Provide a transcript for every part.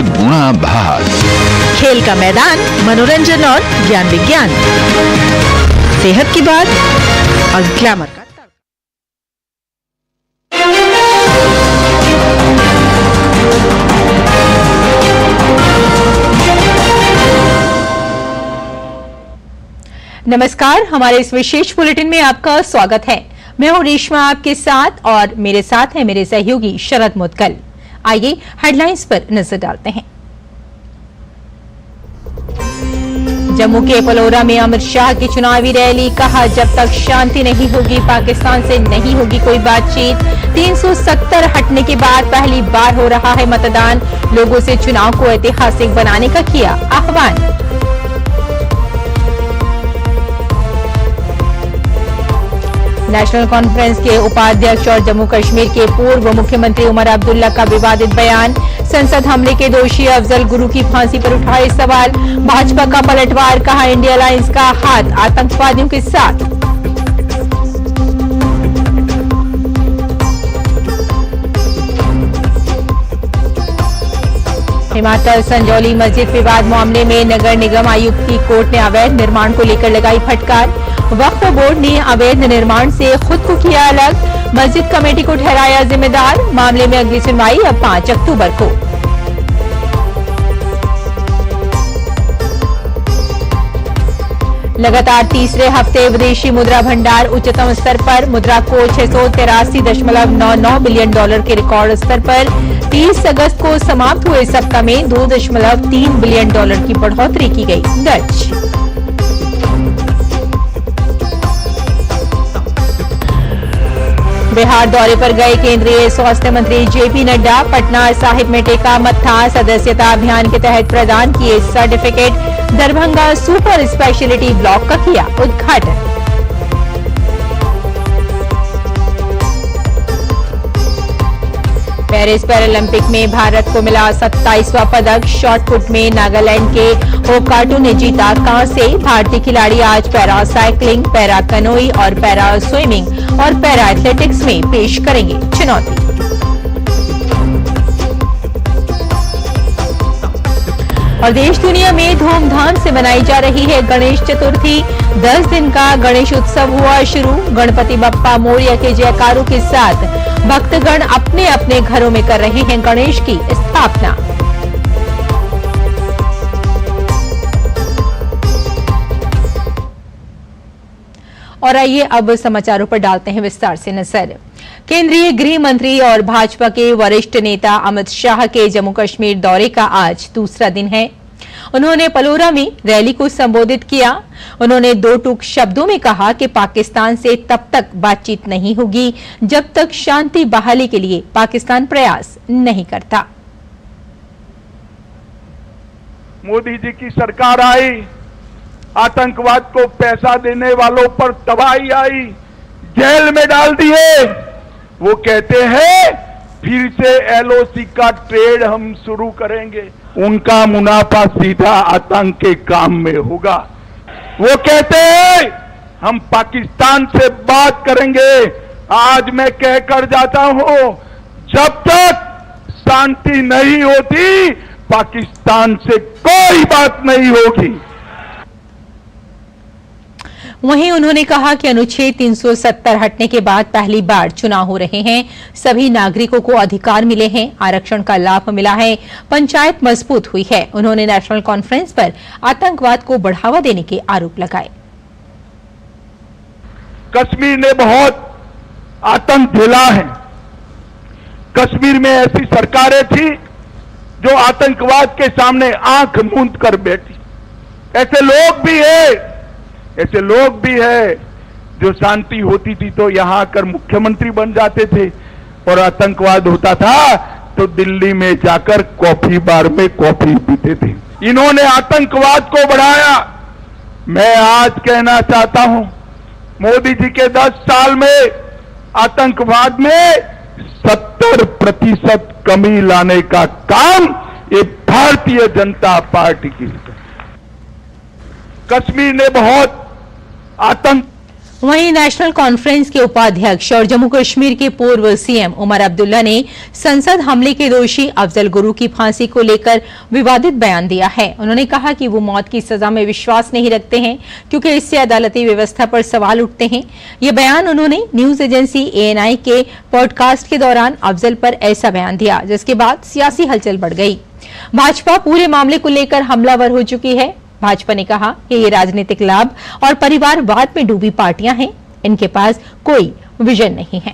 गुणा भाग। खेल का मैदान, मनोरंजन और ज्ञान विज्ञान, सेहत की बात और ग्लैमर का नमस्कार। हमारे इस विशेष बुलेटिन में आपका स्वागत है। मैं हूं रेशमा आपके साथ और मेरे साथ हैं मेरे सहयोगी शरद मुदगल। आइए हेडलाइंस पर नजर डालते हैं। जम्मू के पलोरा में अमित शाह की चुनावी रैली, कहा जब तक शांति नहीं होगी पाकिस्तान से नहीं होगी कोई बातचीत। 370 हटने के बाद पहली बार हो रहा है मतदान, लोगों से चुनाव को ऐतिहासिक बनाने का किया आह्वान। नेशनल कॉन्फ्रेंस के उपाध्यक्ष और जम्मू कश्मीर के पूर्व मुख्यमंत्री उमर अब्दुल्ला का विवादित बयान, संसद हमले के दोषी अफजल गुरु की फांसी पर उठाए सवाल। भाजपा का पलटवार, कहा इंडिया अलायंस का हाथ आतंकवादियों के साथ। हिमाचल संजौली मस्जिद विवाद मामले में नगर निगम आयुक्त की कोर्ट ने अवैध निर्माण को लेकर लगाई फटकार। वक्फ बोर्ड ने अवैध निर्माण से खुद को किया अलग, मस्जिद कमेटी को ठहराया जिम्मेदार। मामले में अगली सुनवाई अब 5 अक्टूबर को। लगातार तीसरे हफ्ते विदेशी मुद्रा भंडार उच्चतम स्तर पर, मुद्रा कोष 683.99 बिलियन डॉलर के रिकॉर्ड स्तर पर। 30 अगस्त को समाप्त हुए सप्ताह में 2.3 बिलियन डॉलर की बढ़ोतरी की गई दर्ज। बिहार दौरे पर गए केंद्रीय स्वास्थ्य मंत्री जेपी नड्डा, पटना साहिब में टेका मत्था। सदस्यता अभियान के तहत प्रदान किए certificate. Darbhanga super speciality block का किया उद्घाटन। पेरिस पैरालंपिक में भारत को मिला 27वां पदक। शॉटपुट में नागालैंड के होकाटू ने जीता कांसे। भारतीय खिलाड़ी आज पैरा साइकिलिंग, पैरा कनोई और पैरा स्विमिंग और पैरा एथलेटिक्स में पेश करेंगे चुनौती। और देश दुनिया में धूमधाम से मनाई जा रही है गणेश चतुर्थी। 10 दिन का गणेश उत्सव हुआ शुरू। गणपति बप्पा मोरया के जयकारों के साथ भक्तगण अपने अपने घरों में कर रहे हैं गणेश की स्थापना। और आइए अब समाचारों पर डालते हैं विस्तार से नजर। केंद्रीय गृह मंत्री और भाजपा के वरिष्ठ नेता अमित शाह के जम्मू कश्मीर दौरे का आज दूसरा दिन है। उन्होंने पलोरा में रैली को संबोधित किया। उन्होंने 2 टूक शब्दों में कहा कि पाकिस्तान से तब तक बातचीत नहीं होगी जब तक शांति बहाली के लिए पाकिस्तान प्रयास नहीं करता। मोदी जी की सरकार आई, आतंकवाद को पैसा देने वालों पर तबाही आई, जेल में डाल दिए। वो कहते हैं फिर से एलओसी का ट्रेड हम शुरू करेंगे। उनका मुनाफा सीधा आतंक के काम में होगा। वो कहते हैं हम पाकिस्तान से बात करेंगे। आज मैं कहकर जाता हूं, जब तक शांति नहीं होती पाकिस्तान से कोई बात नहीं होगी। वहीं उन्होंने कहा कि अनुच्छेद 370 हटने के बाद पहली बार चुनाव हो रहे हैं। सभी नागरिकों को अधिकार मिले हैं, आरक्षण का लाभ मिला है, पंचायत मजबूत हुई है। उन्होंने नेशनल कॉन्फ्रेंस पर आतंकवाद को बढ़ावा देने के आरोप लगाए। कश्मीर ने बहुत आतंक झेला है। कश्मीर में ऐसी सरकारें थी जो आतंकवाद के सामने आंख मूंद कर बैठी। ऐसे लोग भी है जो शांति होती थी तो यहां आकर मुख्यमंत्री बन जाते थे, और आतंकवाद होता था तो दिल्ली में जाकर कॉफी बार में कॉफी पीते थे। इन्होंने आतंकवाद को बढ़ाया। मैं आज कहना चाहता हूं, मोदी जी के 10 साल में आतंकवाद में 70% कमी लाने का काम ये भारतीय जनता पार्टी की। कश्मीर ने बहुत आतंक वहीं नेशनल कॉन्फ्रेंस के उपाध्यक्ष और जम्मू कश्मीर के पूर्व सीएम उमर अब्दुल्ला ने संसद हमले के दोषी अफजल गुरु की फांसी को लेकर विवादित बयान दिया है। उन्होंने कहा कि वो मौत की सजा में विश्वास नहीं रखते हैं क्योंकि इससे अदालती व्यवस्था पर सवाल उठते हैं। ये बयान उन्होंने न्यूज एजेंसी ANI के पॉडकास्ट के दौरान अफजल पर ऐसा बयान दिया, जिसके बाद सियासी हलचल बढ़ गई। भाजपा पूरे मामले को लेकर हमलावर हो चुकी है। भाजपा ने कहा कि ये राजनीतिक लाभ और परिवारवाद में डूबी पार्टियां हैं, इनके पास कोई विजन नहीं है।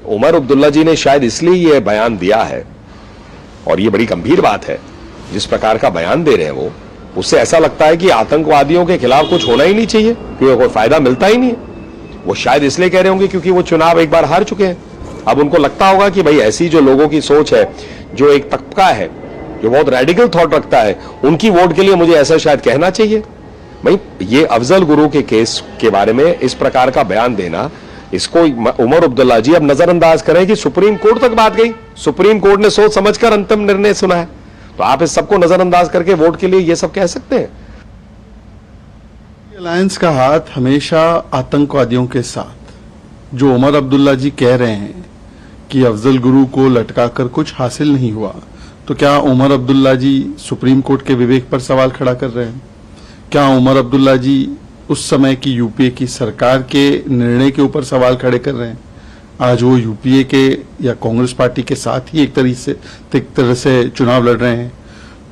उमर अब्दुल्ला जी ने शायद इसलिए ये बयान दिया है, और ये बड़ी गंभीर बात है जिस प्रकार का बयान दे रहे हैं वो, उससे ऐसा लगता है कि आतंकवादियों के खिलाफ कुछ होना ही नहीं चाहिए क्योंकि कोई फायदा मिलता ही नहीं है। वो शायद इसलिए कह रहे होंगे क्योंकि वो चुनाव एक बार हार चुके हैं। अब उनको लगता होगा कि भाई ऐसी जो लोगों की सोच है, जो एक तबका है जो बहुत रेडिकल थॉट रखता है, उनकी वोट के लिए मुझे ऐसा शायद कहना चाहिए। भाई ये अफजल गुरु के केस के बारे में इस प्रकार का बयान देना, इसको उमर अब्दुल्ला जी अब नजरअंदाज करें कि सुप्रीम कोर्ट तक बात गई, सुप्रीम कोर्ट ने सोच समझकर अंतिम निर्णय सुना है, तो आप इस सबको नजरअंदाज करके वोट के लिए ये सब कह सकते हैं। अलायंस का हाथ हमेशा आतंकवादियों के साथ। जो उमर अब्दुल्ला जी कह रहे हैं कि अफजल गुरु को लटकाकर कुछ हासिल नहीं हुआ, तो क्या उमर अब्दुल्ला जी सुप्रीम कोर्ट के विवेक पर सवाल खड़ा कर रहे हैं? क्या उमर अब्दुल्ला जी उस समय की यूपीए की सरकार के निर्णय के ऊपर सवाल खड़े कर रहे हैं? आज वो यूपीए के या कांग्रेस पार्टी के साथ ही एक तरह से चुनाव लड़ रहे हैं।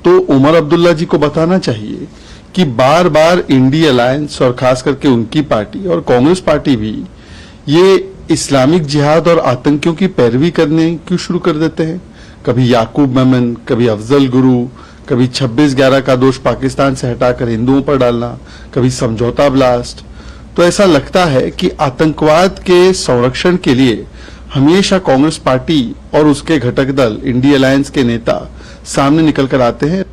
तो उमर अब्दुल्ला जी को बताना चाहिए कि बार बार इंडी अलायंस और खास करके उनकी पार्टी और कांग्रेस पार्टी भी ये इस्लामिक जिहाद और आतंकियों की पैरवी करने क्यों शुरू कर देते हैं। कभी याकूब मेमन, कभी अफजल गुरु, कभी 26/11 का दोष पाकिस्तान से हटाकर हिंदुओं पर डालना, कभी समझौता ब्लास्ट। तो ऐसा लगता है कि आतंकवाद के संरक्षण के लिए हमेशा कांग्रेस पार्टी और उसके घटक दल इंडी अलायंस के नेता सामने निकल कर आते हैं।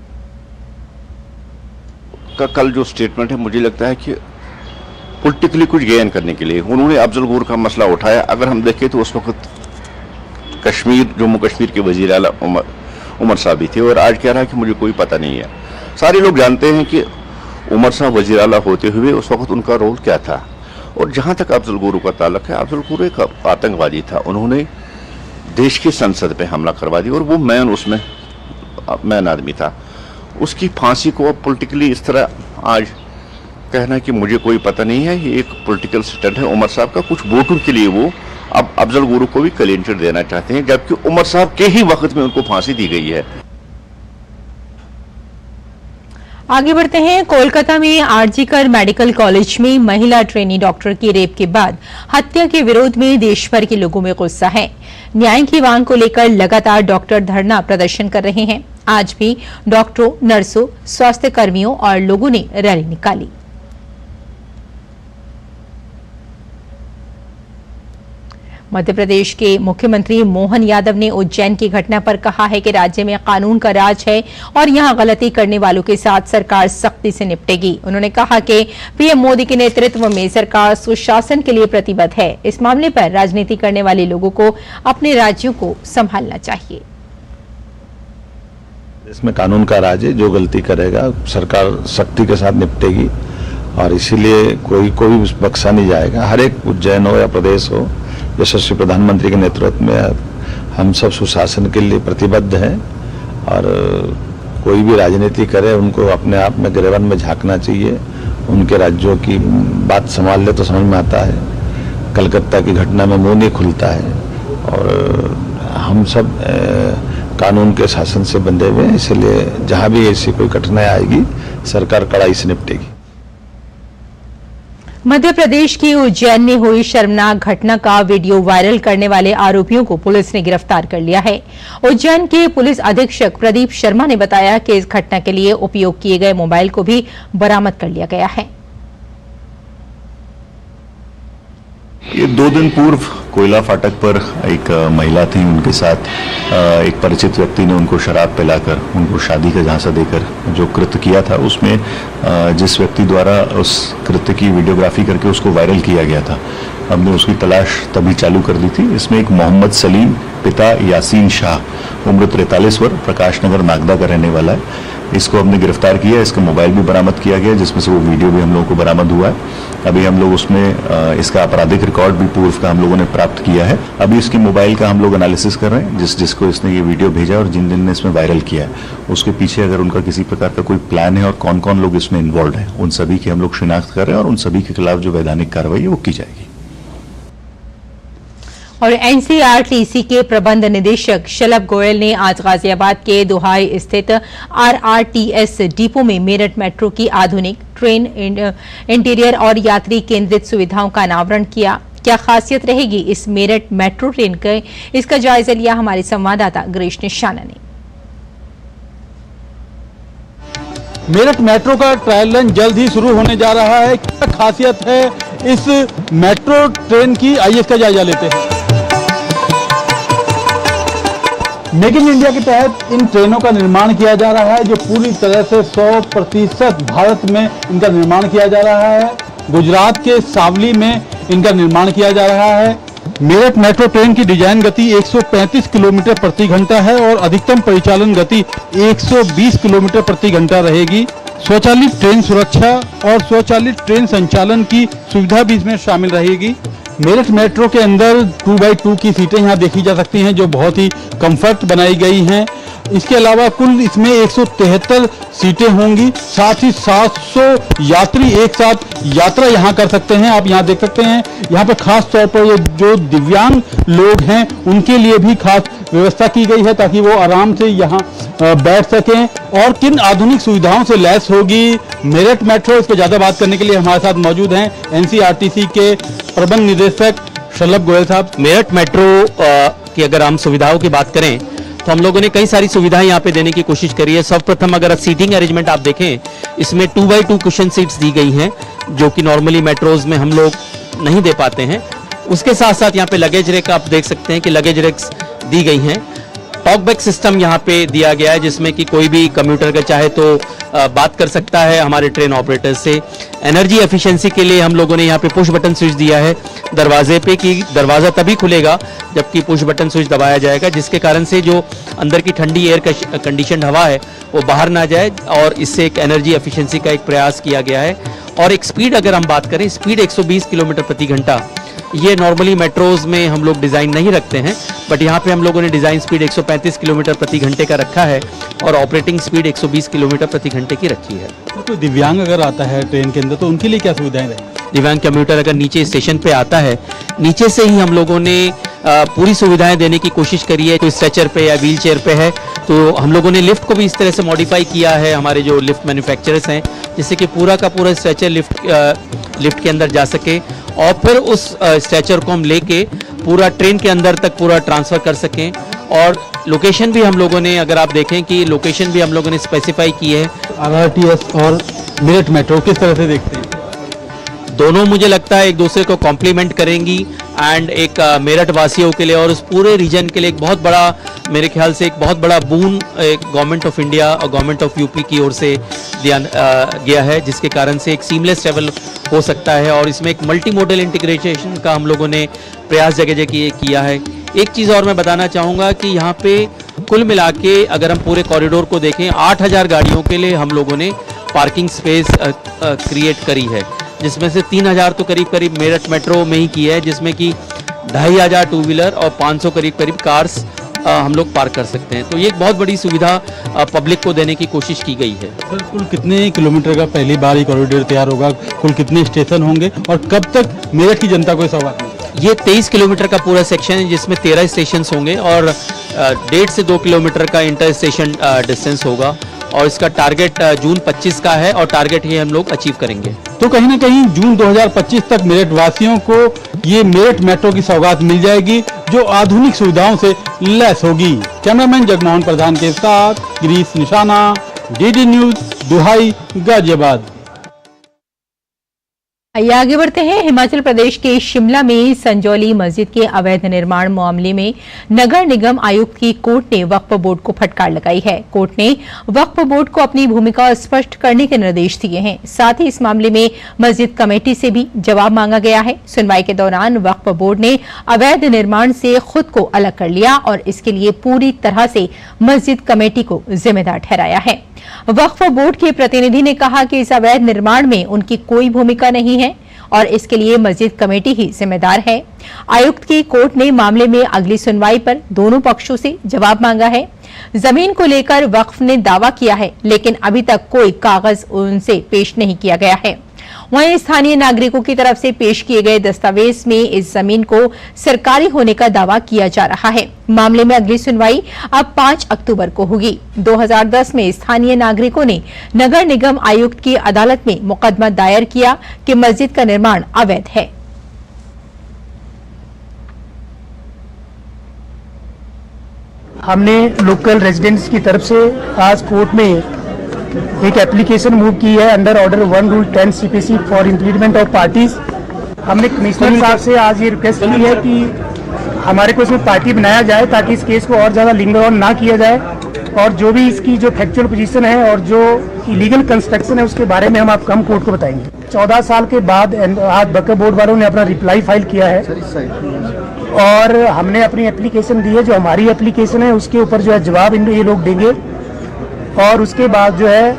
कल जो स्टेटमेंट है, मुझे लगता है कि पॉलिटिकली कुछ गेन करने के लिए उन्होंने अफजल गुरु का मसला उठाया। अगर हम देखें तो उस वक्त जम्मू कश्मीर के वजीर आला उमर साहब भी थे, और आज कह रहा है कि मुझे कोई पता नहीं है। सारे लोग जानते हैं कि उमर साहब वजीर आला होते हुए उस वक्त उनका रोल क्या था। और जहां तक अफजल गुरु का ताल्लुक है, अफजल गुरु एक आतंकवादी था। उन्होंने देश की संसद पे हमला करवा दिया और वो मैन आदमी था। उसकी फांसी को पॉलिटिकली इस तरह आज कहना कि मुझे कोई पता नहीं है, ये एक पॉलिटिकल स्टंट है उमर साहब का। कुछ वोटों के लिए वो अब अफजल गुरु को भी क्लीन चिट देना चाहते हैं, जबकि उमर साहब के ही वक्त में उनको फांसी दी गई है। आगे बढ़ते हैं। कोलकाता में आरजीकर मेडिकल कॉलेज में महिला ट्रेनी डॉक्टर की रेप के बाद हत्या के विरोध में देश भर के लोगों में गुस्सा है। न्याय की मांग को लेकर लगातार डॉक्टर धरना प्रदर्शन कर रहे हैं। आज भी डॉक्टरों, नर्सों, स्वास्थ्य कर्मियों और लोगों ने रैली निकाली। मध्य प्रदेश के मुख्यमंत्री मोहन यादव ने उज्जैन की घटना पर कहा है कि राज्य में कानून का राज है और यहां गलती करने वालों के साथ सरकार सख्ती से निपटेगी। उन्होंने कहा कि पीएम मोदी के नेतृत्व में सरकार सुशासन के लिए प्रतिबद्ध है। इस मामले पर राजनीति करने वाले लोगों को अपने राज्यों को संभालना चाहिए। इसमें कानून का राज है, जो गलती करेगा सरकार सख्ती के साथ निपटेगी और इसीलिए कोई बख्शा नहीं जाएगा। हर एक उज्जैन हो या प्रदेश हो, यशस्वी प्रधानमंत्री के नेतृत्व में हम सब सुशासन के लिए प्रतिबद्ध हैं और कोई भी राजनीति करे उनको अपने आप में गिरवन में झांकना चाहिए। उनके राज्यों की बात संभाल ले तो समझ में आता है। कलकत्ता की घटना में मुंह नहीं खुलता है और हम सब कानून के शासन से बंधे हुए हैं, इसलिए जहां भी ऐसी कोई घटना आएगी सरकार कड़ाई से निपटेगी। मध्य प्रदेश की उज्जैन में हुई शर्मनाक घटना का वीडियो वायरल करने वाले आरोपियों को पुलिस ने गिरफ्तार कर लिया है। उज्जैन के पुलिस अधीक्षक प्रदीप शर्मा ने बताया कि इस घटना के लिए उपयोग किए गए मोबाइल को भी बरामद कर लिया गया है। ये 2 दिन पूर्व कोयला फाटक पर एक महिला थी, उनके साथ एक परिचित व्यक्ति ने उनको शराब पिलाकर उनको शादी का झांसा देकर जो कृत्य किया था, उसमें जिस व्यक्ति द्वारा उस कृत्य की वीडियोग्राफी करके उसको वायरल किया गया था, हमने उसकी तलाश तभी चालू कर दी थी। इसमें एक मोहम्मद सलीम, पिता यासीन शाह, उम्र 43 वर्ष, प्रकाश नगर नागदा का रहने वाला है। इसको हमने गिरफ्तार किया, इसका मोबाइल भी बरामद किया गया, जिसमें से वो वीडियो भी हम लोगों को बरामद हुआ है। अभी हम लोग उसमें इसका आपराधिक रिकॉर्ड भी पूर्व का हम लोगों ने प्राप्त किया है। अभी इसके मोबाइल का हम लोग एनालिसिस कर रहे हैं, जिसको इसने ये वीडियो भेजा और जिन ने इसमें वायरल किया है, उसके पीछे अगर उनका किसी प्रकार का कोई प्लान है और कौन कौन लोग इसमें इन्वॉल्व है, उन सभी की हम लोग शिनाख्त कर रहे हैं और उन सभी के खिलाफ जो वैधानिक कार्रवाई है वो की जाएगी। और एनसीआरटीसी के प्रबंध निदेशक शलभ गोयल ने आज गाजियाबाद के दोहाई स्थित आरआरटीएस डिपो में मेरठ मेट्रो की आधुनिक ट्रेन इंटीरियर और यात्री केंद्रित सुविधाओं का अनावरण किया। क्या खासियत रहेगी इस मेरठ मेट्रो ट्रेन का, इसका जायजा लिया हमारे संवाददाता गिरीश निशाना ने। मेरठ मेट्रो का ट्रायल रन जल्द ही शुरू होने जा रहा है। क्या खासियत है इस मेट्रो ट्रेन की, आइए इसका जायजा लेते हैं। मेक इन इंडिया के तहत इन ट्रेनों का निर्माण किया जा रहा है, जो पूरी तरह से 100% भारत में इनका निर्माण किया जा रहा है। गुजरात के सावली में इनका निर्माण किया जा रहा है। मेरठ मेट्रो ट्रेन की डिजाइन गति 135 किलोमीटर प्रति घंटा है और अधिकतम परिचालन गति 120 किलोमीटर प्रति घंटा रहेगी। स्वचालित ट्रेन सुरक्षा और स्वचालित ट्रेन संचालन की सुविधा भी इसमें शामिल रहेगी। मेरठ मेट्रो के अंदर 2x2 की सीटें यहाँ देखी जा सकती हैं, जो बहुत ही कंफर्ट बनाई गई हैं। इसके अलावा कुल इसमें 173 सीटें होंगी, साथ ही 700 यात्री एक साथ यात्रा यहाँ कर सकते हैं। आप यहाँ देख सकते हैं, यहाँ पर खास तौर पर ये जो दिव्यांग लोग हैं उनके लिए भी खास व्यवस्था की गई है, ताकि वो आराम से यहाँ बैठ सकें। और किन आधुनिक सुविधाओं से लैस होगी मेरठ मेट्रो, इसको ज्यादा बात करने के लिए हमारे साथ मौजूद हैं एनसीआरटीसी के प्रबंध निदेशक शलभ गोयल साहब। मेरठ मेट्रो की अगर हम सुविधाओं की बात करें तो हम लोगों ने कई सारी सुविधाएं यहाँ पे देने की कोशिश करी है। सर्वप्रथम अगर सीटिंग अरेंजमेंट आप देखें, इसमें 2x2 कुशन सीट्स दी गई हैं, जो कि नॉर्मली मेट्रोज में हम लोग नहीं दे पाते हैं। उसके साथ साथ यहाँ पे लगेज रैक आप देख सकते हैं कि लगेज रैक्स दी गई हैं। टॉकबैक सिस्टम यहाँ पे दिया गया है, जिसमें कि कोई भी कम्यूटर का चाहे तो बात कर सकता है हमारे ट्रेन ऑपरेटर से। एनर्जी एफिशिएंसी के लिए हम लोगों ने यहाँ पे पुश बटन स्विच दिया है दरवाजे पे, कि दरवाजा तभी खुलेगा जबकि पुश बटन स्विच दबाया जाएगा, जिसके कारण से जो अंदर की ठंडी एयर कंडीशन हवा है वो बाहर ना जाए, और इससे एक एनर्जी एफिशिएंसी का एक प्रयास किया गया है। और एक स्पीड अगर हम बात करें, स्पीड 120 किलोमीटर प्रति घंटा, ये नॉर्मली मेट्रोज में हम लोग डिजाइन नहीं रखते हैं, बट यहाँ पे हम लोगों ने डिजाइन स्पीड 135 किलोमीटर प्रति घंटे का रखा है और ऑपरेटिंग स्पीड 120 किलोमीटर प्रति घंटे की रखी है। तो दिव्यांग अगर आता है ट्रेन के अंदर तो उनके लिए क्या सुविधाएं रहेंगी? दिव्यांग कम्यूटर अगर नीचे स्टेशन पे आता है, नीचे से ही हम लोगों ने पूरी सुविधाएं देने की कोशिश करी है। कोई स्ट्रेचर पे या व्हील चेयर पे है तो हम लोगों ने लिफ्ट को भी इस तरह से मॉडिफाई किया है, हमारे जो लिफ्ट मैन्युफैक्चरर्स हैं, जिससे कि पूरा का पूरा स्ट्रेचर लिफ्ट के अंदर जा सके और फिर उस स्ट्रेचर को हम लेके पूरा ट्रेन के अंदर तक पूरा ट्रांसफर कर सकें। और लोकेशन भी हम लोगों ने, अगर आप देखें कि लोकेशन भी हम लोगों ने स्पेसिफाई की है। आरआरटीएस और मेरठ मेट्रो किस तरह से देखते हैं? दोनों मुझे लगता है एक दूसरे को कॉम्प्लीमेंट करेंगी एंड एक मेरठ वासियों के लिए और उस पूरे रीजन के लिए एक बहुत बड़ा, मेरे ख्याल से एक बहुत बड़ा बून एक गवर्नमेंट ऑफ इंडिया और गवर्नमेंट ऑफ यूपी की ओर से दिया गया है, जिसके कारण से एक सीमलेस ट्रैवल हो सकता है। और इसमें एक मल्टी मॉडल इंटीग्रेशन का हम लोगों ने प्रयास जगह जगह किया है। एक चीज़ और मैं बताना चाहूँगा कि यहाँ पे कुल मिला के अगर हम पूरे कॉरिडोर को देखें, 8000 गाड़ियों के लिए हम लोगों ने पार्किंग स्पेस क्रिएट करी है, जिसमें से 3000 तो करीब करीब मेरठ मेट्रो में ही की है, जिसमें कि 2500 टू व्हीलर और 500 करीब करीब कार्स हम लोग पार्क कर सकते हैं। तो ये एक बहुत बड़ी सुविधा पब्लिक को देने की कोशिश की गई है। सर, कुल कितने किलोमीटर का पहली बार ये कॉरिडोर तैयार होगा? कुल कितने स्टेशन होंगे और कब तक मेरठ की जनता को सौगात मिलेगी? ये 23 किलोमीटर का पूरा सेक्शन है, जिसमें 13 स्टेशन होंगे और 1.5 से 2 किलोमीटर का इंटर स्टेशन डिस्टेंस होगा। और इसका टारगेट जून 25 का है और टारगेट ये हम लोग अचीव करेंगे। तो कहीं ना कहीं जून 2025 तक मेरठ वासियों को ये मेरठ मेट्रो की सौगात मिल जाएगी, जो आधुनिक सुविधाओं से लैस होगी। कैमरामैन जगमोहन प्रधान के साथ गिरीश निशाना, डीडी न्यूज, दुहाई, गाजियाबाद। आइए आगे बढ़ते हैं। हिमाचल प्रदेश के शिमला में संजौली मस्जिद के अवैध निर्माण मामले में नगर निगम आयुक्त की कोर्ट ने वक्फ बोर्ड को फटकार लगाई है। कोर्ट ने वक्फ बोर्ड को अपनी भूमिका स्पष्ट करने के निर्देश दिए हैं। साथ ही इस मामले में मस्जिद कमेटी से भी जवाब मांगा गया है। सुनवाई के दौरान वक्फ बोर्ड ने अवैध निर्माण से खुद को अलग कर लिया और इसके लिए पूरी तरह से मस्जिद कमेटी को जिम्मेदार ठहराया है। वक्फ बोर्ड के प्रतिनिधि ने कहा कि इस अवैध निर्माण में उनकी कोई भूमिका नहीं है और इसके लिए मस्जिद कमेटी ही जिम्मेदार है। आयुक्त की कोर्ट ने मामले में अगली सुनवाई पर दोनों पक्षों से जवाब मांगा है। जमीन को लेकर वक्फ ने दावा किया है, लेकिन अभी तक कोई कागज उनसे पेश नहीं किया गया है। वहीं स्थानीय नागरिकों की तरफ से पेश किए गए दस्तावेज में इस जमीन को सरकारी होने का दावा किया जा रहा है। मामले में अगली सुनवाई अब 5 अक्टूबर को होगी। 2010 में स्थानीय नागरिकों ने नगर निगम आयुक्त की अदालत में मुकदमा दायर किया कि मस्जिद का निर्माण अवैध है। हमने लोकल रेजिडेंट्स की तरफ से आज कोर्ट में एक एप्लीकेशन मूव की है under order 1 rule 10 CPC for implement of parties. हमने कमिश्नर साहब से आज ये रिक्वेस्ट की है कि हमारे को इसमें पार्टी बनाया जाए ताकि इस केस को और ज़्यादा लिंगर ऑन ना किया जाए और जो भी इसकी जो फैक्चुअल पोजीशन है और जो इलीगल कंस्ट्रक्शन है उसके बारे में हम आपको हम कोर्ट को बताएंगे। 14 साल के बाद आज वक्फ बोर्ड वालों ने अपना रिप्लाई फाइल किया है और हमने अपनी एप्लीकेशन दी है। जो हमारी एप्लीकेशन है उसके ऊपर जो है जवाब ये लोग देंगे और उसके बाद जो है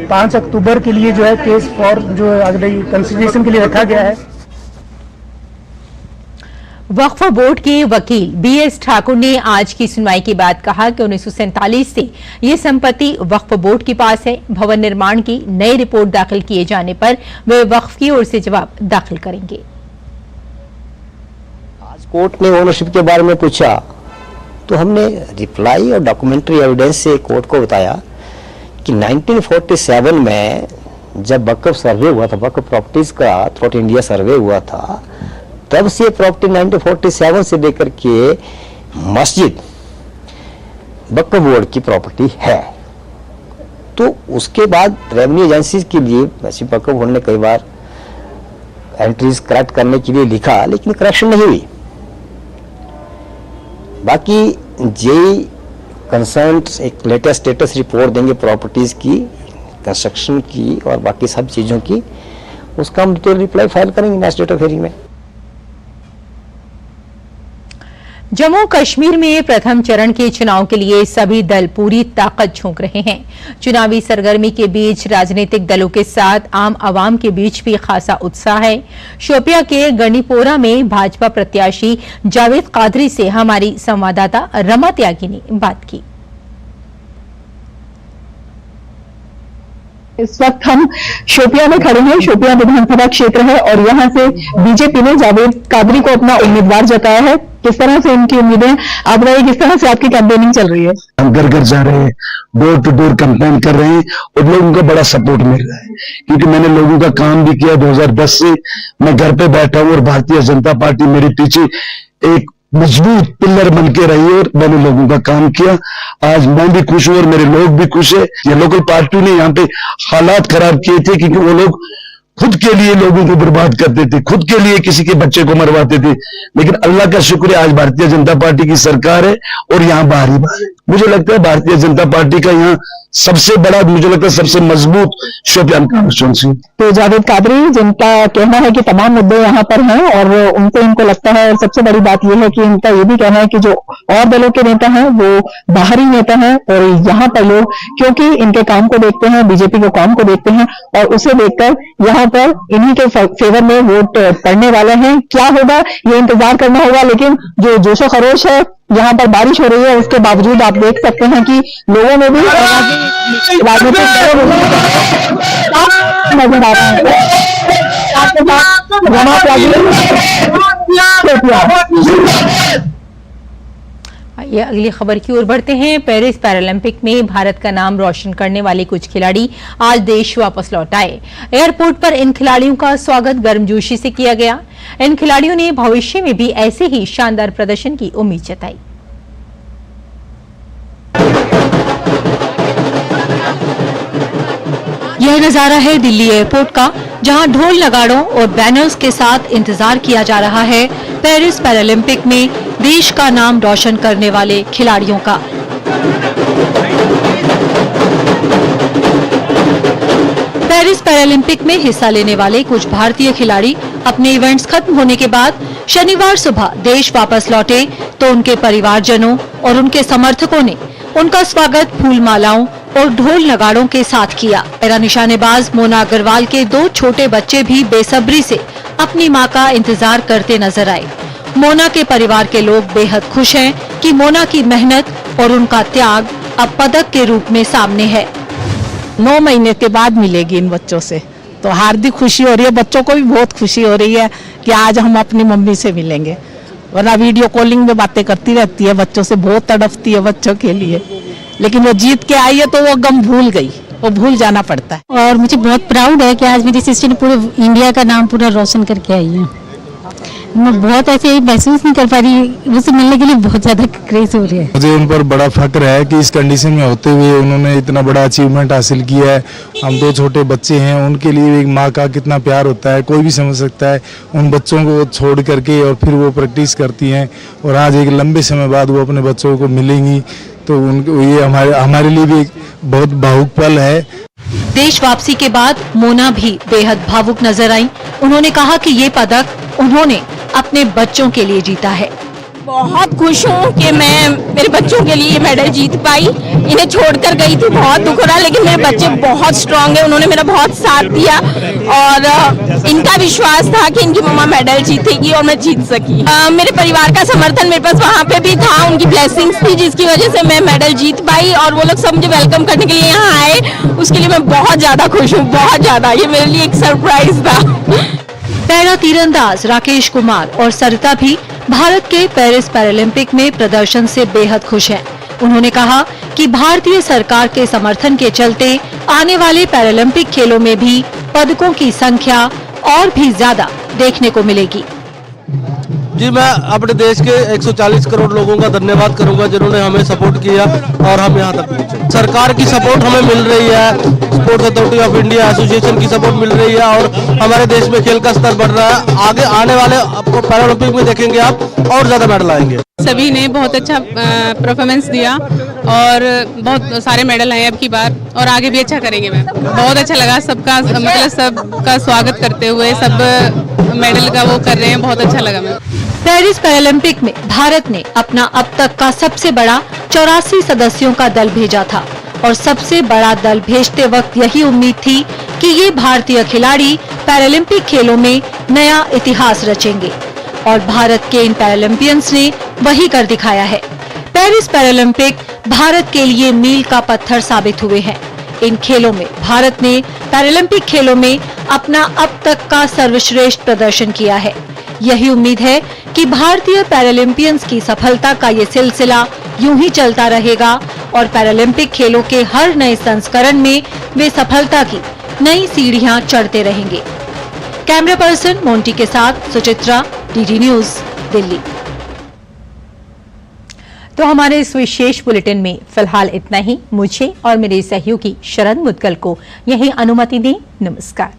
5 अक्टूबर के लिए जो है केस फॉर जो अगले कंसिडरेशन के लिए रखा गया है। वक्फ बोर्ड के वकील BS ठाकुर ने आज की सुनवाई के बाद कहा कि 1947 से ये संपत्ति वक्फ बोर्ड के पास है। भवन निर्माण की नई रिपोर्ट दाखिल किए जाने पर वे वक्फ की ओर से जवाब दाखिल करेंगे। आज कोर्ट ने ओनरशिप के बारे में पूछा तो हमने रिप्लाई और डॉक्यूमेंट्री एविडेंस से कोर्ट को बताया कि 1947 में जब वक्फ सर्वे हुआ था, वक्फ प्रॉपर्टीज का थ्रू इंडिया सर्वे हुआ था, तब से प्रॉपर्टी 1947 से लेकर के मस्जिद वक्फ बोर्ड की प्रॉपर्टी है। तो उसके बाद रेवेन्यू एजेंसी के लिए वैसे वक्फ बोर्ड ने कई बार एंट्रीज करेक्ट करने के लिए लिखा, लेकिन करेक्शन नहीं हुई। बाकी जेई कंसर्न एक लेटेस्ट स्टेटस रिपोर्ट देंगे प्रॉपर्टीज की, कंस्ट्रक्शन की और बाकी सब चीजों की, उसका हम डिटेल रिप्लाई फाइल करेंगे नेक्स्ट डेट ऑफ हियरिंग में। जम्मू कश्मीर में प्रथम चरण के चुनाव के लिए सभी दल पूरी ताकत झोंक रहे हैं। चुनावी सरगर्मी के बीच राजनीतिक दलों के साथ आम आवाम के बीच भी खासा उत्साह है। शोपिया के गणिपोरा में भाजपा प्रत्याशी जावेद कादरी से हमारी संवाददाता रमा त्यागी ने बात की। इस वक्त हम शोपिया में खड़े हैं। शोपिया विधानसभा क्षेत्र है और यहाँ से बीजेपी ने जावेद कादरी को अपना उम्मीदवार जताया है। किस तरह से इनकी उम्मीदें आप बताइए, किस तरह से आपकी कैंपेनिंग चल रही है? हम घर घर जा रहे हैं, डोर टू डोर कैंपेन कर रहे हैं और लोगों का बड़ा सपोर्ट मिल रहा है, क्योंकि मैंने लोगों का काम भी किया। 2010 से मैं घर पे बैठा हूँ और भारतीय जनता पार्टी मेरे पीछे एक मजबूत पिलर बन के रही और मैंने लोगों का काम किया। आज मैं भी खुश हूं और मेरे लोग भी खुश है। ये लोकल पार्टी ने यहाँ पे हालात खराब किए थे, क्योंकि वो लोग खुद के लिए लोगों को बर्बाद करते थे, खुद के लिए किसी के बच्चे को मरवाते थे। लेकिन अल्लाह का शुक्र है, आज भारतीय जनता पार्टी की सरकार है और यहाँ बाहर ही बाहर। मुझे लगता है भारतीय जनता पार्टी का यहाँ सबसे बड़ा, मुझे लगता है सबसे मजबूत शोपियान कॉन्स्टिट्यूंसी। तो जावेद कादरी, जिनका कहना है कि तमाम मुद्दे यहाँ पर हैं और उनसे इनको लगता है, और सबसे बड़ी बात यह है कि इनका ये भी कहना है कि जो और दलों के नेता हैं वो बाहरी नेता हैं और यहाँ पर लोग क्योंकि इनके काम को देखते हैं, बीजेपी के काम को देखते हैं और उसे देखकर यहाँ पर इन्हीं के फेवर में वोट पड़ने वाले हैं। क्या होगा ये इंतजार करना होगा, लेकिन जो जोशो खरोश है, यहाँ पर बारिश हो रही है, उसके बावजूद आप देख सकते हैं कि लोगों में भी राजनीतिक नजर आ रहा है। आइए अगली खबर की ओर बढ़ते हैं। पेरिस पैरालंपिक में भारत का नाम रोशन करने वाले कुछ खिलाड़ी आज देश वापस लौट आए। एयरपोर्ट पर इन खिलाड़ियों का स्वागत गर्मजोशी से किया गया। इन खिलाड़ियों ने भविष्य में भी ऐसे ही शानदार प्रदर्शन की उम्मीद जताई। यह नजारा है दिल्ली एयरपोर्ट का, जहां ढोल नगाड़ों और बैनर्स के साथ इंतजार किया जा रहा है पेरिस पैरालंपिक में देश का नाम रोशन करने वाले खिलाड़ियों का। पेरिस पैरालंपिक में हिस्सा लेने वाले कुछ भारतीय खिलाड़ी अपने इवेंट्स खत्म होने के बाद शनिवार सुबह देश वापस लौटे तो उनके परिवारजनों और उनके समर्थकों ने उनका स्वागत फूल मालाओं और ढोल नगाड़ों के साथ किया। पैरा निशानेबाज मोना अग्रवाल के 2 छोटे बच्चे भी बेसब्री से अपनी मां का इंतजार करते नजर आए। मोना के परिवार के लोग बेहद खुश हैं कि मोना की मेहनत और उनका त्याग अब पदक के रूप में सामने है। 9 महीने के बाद मिलेगी इन बच्चों से, तो हार्दिक खुशी हो रही है। बच्चों को भी बहुत खुशी हो रही है कि आज हम अपनी मम्मी से मिलेंगे, वरना वीडियो कॉलिंग में बातें करती रहती है, बच्चों से बहुत तड़पती है बच्चों के लिए, लेकिन वो जीत के आई है तो वो गम भूल गई, वो भूल जाना पड़ता है। और मुझे बहुत प्राउड है कि आज मेरी सिस्टर ने पूरे इंडिया का नाम पूरा रोशन करके आई है। मैं बहुत ऐसे महसूस नहीं कर पा रही, मुझसे मिलने के लिए बहुत ज्यादा क्रेज हो रही है। मुझे उन पर बड़ा फक्र है कि इस कंडीशन में होते हुए उन्होंने इतना बड़ा अचीवमेंट हासिल किया है। हम 2 छोटे बच्चे हैं, उनके लिए एक माँ का कितना प्यार होता है कोई भी समझ सकता है। उन बच्चों को छोड़ करके और फिर वो प्रैक्टिस करती हैं और आज एक लंबे समय बाद वो अपने बच्चों को मिलेंगी, तो उनको ये हमारे लिए भी एक बहुत भावुक पल है। देश वापसी के बाद मोना भी बेहद भावुक नजर आई। उन्होंने कहा कि ये पदक उन्होंने अपने बच्चों के लिए जीता है। बहुत खुश हूँ कि मैं मेरे बच्चों के लिए मेडल जीत पाई। इन्हें छोड़कर गई थी, बहुत दुख हो रहा, लेकिन मेरे बच्चे बहुत स्ट्रांग है, उन्होंने मेरा बहुत साथ दिया और इनका विश्वास था कि इनकी मम्मा मेडल जीतेगी और मैं जीत सकी। मेरे परिवार का समर्थन मेरे पास वहाँ पे भी था, उनकी ब्लेसिंग्स थी, जिसकी वजह से मैं मेडल जीत पाई और वो लोग सब मुझे वेलकम करने के लिए यहाँ आए, उसके लिए मैं बहुत ज्यादा खुश हूँ, बहुत ज्यादा। ये मेरे लिए एक सरप्राइज था। पैरा तीरंदाज राकेश कुमार और सरिता भी भारत के पेरिस पैरालंपिक में प्रदर्शन से बेहद खुश हैं। उन्होंने कहा कि भारतीय सरकार के समर्थन के चलते आने वाले पैरालंपिक खेलों में भी पदकों की संख्या और भी ज्यादा देखने को मिलेगी। जी, मैं अपने देश के 140 करोड़ लोगों का धन्यवाद करूंगा जिन्होंने हमें सपोर्ट किया और हम यहाँ तक पहुँचे। सरकार की सपोर्ट हमें मिल रही है, sports authority of India association की सपोर्ट मिल रही है और हमारे देश में खेल का स्तर बढ़ रहा है। आगे आने वाले आपको पैरालंपिक में देखेंगे आप और ज्यादा मेडल आएंगे। सभी ने बहुत अच्छा परफॉर्मेंस दिया और बहुत सारे मेडल आए अब की बार और आगे भी अच्छा करेंगे। मैं बहुत अच्छा लगा, सबका मतलब सबका स्वागत करते हुए सब मेडल का वो कर रहे हैं, बहुत अच्छा लगा। मैं पेरिस पैरालंपिक में भारत ने अपना अब तक का सबसे बड़ा 84 सदस्यों का दल भेजा था और सबसे बड़ा दल भेजते वक्त यही उम्मीद थी कि ये भारतीय खिलाड़ी पैरालंपिक खेलों में नया इतिहास रचेंगे और भारत के इन पैरालंपियंस ने वही कर दिखाया है। पेरिस पैरालंपिक भारत के लिए मील का पत्थर साबित हुए हैं। इन खेलों में भारत ने पैरालंपिक खेलों में अपना अब तक का सर्वश्रेष्ठ प्रदर्शन किया है। यही उम्मीद है कि भारतीय पैरालंपियंस की सफलता का ये सिलसिला यूं ही चलता रहेगा और पैरालंपिक खेलों के हर नए संस्करण में वे सफलता की नई सीढ़ियां चढ़ते रहेंगे। कैमरा पर्सन मोंटी के साथ सुचित्रा, डीडी न्यूज, दिल्ली। तो हमारे इस विशेष बुलेटिन में फिलहाल इतना ही। मुझे और मेरे सहयोगी शरण मुदगल को यही अनुमति दें। नमस्कार।